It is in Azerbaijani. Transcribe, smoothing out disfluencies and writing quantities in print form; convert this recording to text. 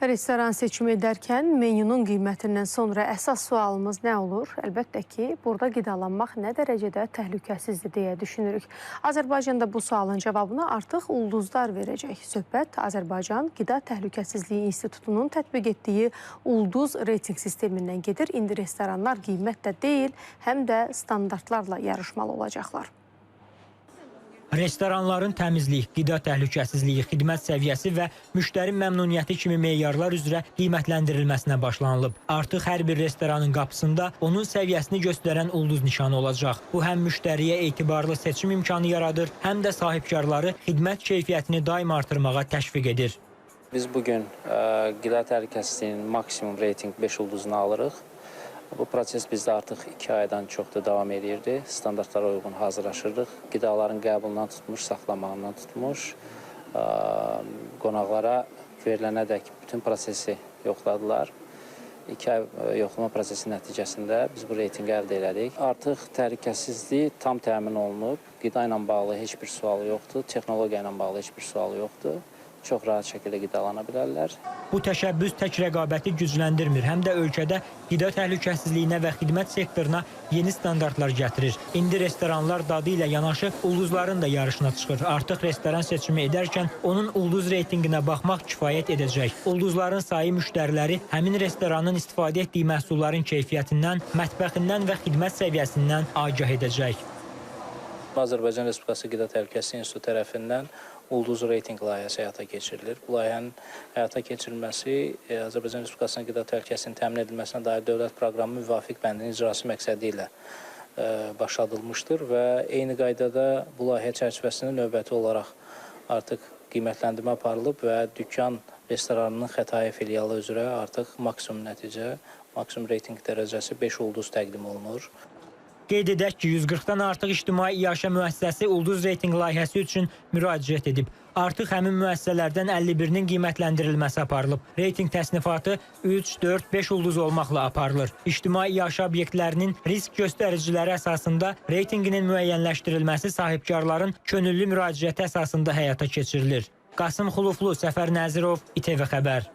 Restoran seçimi edərkən menyunun qiymətindən sonra əsas sualımız nə olur? Əlbəttə ki, burada qidalanmaq nə dərəcədə təhlükəsizdir deyə düşünürük. Azərbaycanda bu sualın cavabını artıq ulduzlar verəcək. Söhbət Azərbaycan Qida Təhlükəsizliyi İnstitutunun tətbiq etdiyi ulduz reyting sistemindən gedir. İndi restoranlar qiymətlə deyil, həm də standartlarla yarışmalı olacaqlar. Restoranların təmizlik, qida təhlükəsizliyi, xidmət səviyyəsi və müştəri məmnuniyyəti kimi meyarlar üzrə qiymətləndirilməsinə başlanılıb. Artıq hər bir restoranın qapısında onun səviyyəsini göstərən ulduz nişanı olacaq. Bu həm müştəriyə etibarlı seçim imkanı yaradır, həm də sahibkarları xidmət keyfiyyətini daim artırmağa təşviq edir. Biz bugün qida təhlükəsizliyinin maksimum reyting 5 ulduzunu alırıq. Bu proses bizdə artıq 2 aydan çoxdur davam edirdi. Standartlara uyğun hazırlaşırdıq. Qidaların qəbulundan tutmuş, saxlamağından tutmuş, qonaqlara verilənədək bütün prosesi yoxladılar. 2 ay yoxlama prosesi nəticəsində biz bu reytinqi əldə elədik. Artıq təhlükəsizlik tam təmin olunub. Qida ilə bağlı heç bir sual yoxdur. Texnologiya ilə bağlı heç bir sual yoxdur. Çox rahat şəkildə qidalana bilərlər. Bu təşəbbüs tək rəqabəti gücləndirmir, həm də ölkədə qida təhlükəsizliyinə və xidmət sektoruna yeni standartlar gətirir. İndi restoranlar dadı ilə yanaşı ulduzların da yarışına çıxır. Artıq restoran seçimi edərkən onun ulduz reytinqinə baxmaq kifayət edəcək. Ulduzların sayı müştəriləri həmin restoranın istifadə etdiyi məhsulların keyfiyyətindən, mətbəxindən və xidmət səviyyəsindən agah edəcək. Azərbaycan Respublikası Qida Təhlükəsizliyi İnstitutu tərəfindən ulduz reyting layihəsi həyata keçirilir. Bu layihənin həyata keçirilməsi Azərbaycan Respublikasının qida təhlükəsizliyinin təmin edilməsinə dair dövlət proqramı müvafiq bəndinin icrası məqsədi ilə başladılmışdır və eyni qaydada bu layihə çərçivəsində növbəti olaraq artıq qiymətləndirmə aparılıb və dükkan restoranının Xətai filialı üzrə artıq maksimum nəticə, maksimum reyting dərəcəsi 5 ulduz təqdim olunur. Qeyd edək ki, 140-dan artıq ictimai iaşə müəssisəsi ulduz reyting layihəsi üçün müraciət edib. Artıq həmin müəssisələrdən 51-nin qiymətləndirilməsi aparılıb. Reyting təsnifatı 3, 4, 5 ulduz olmaqla aparılır. İctimai iaşə obyektlərinin risk göstəriciləri əsasında reytinginin müəyyənləşdirilməsi sahibkarların könüllü müraciəti əsasında həyata keçirilir. Qasım Xuluflu, Səfər Nəzirov, İTV Xəbər.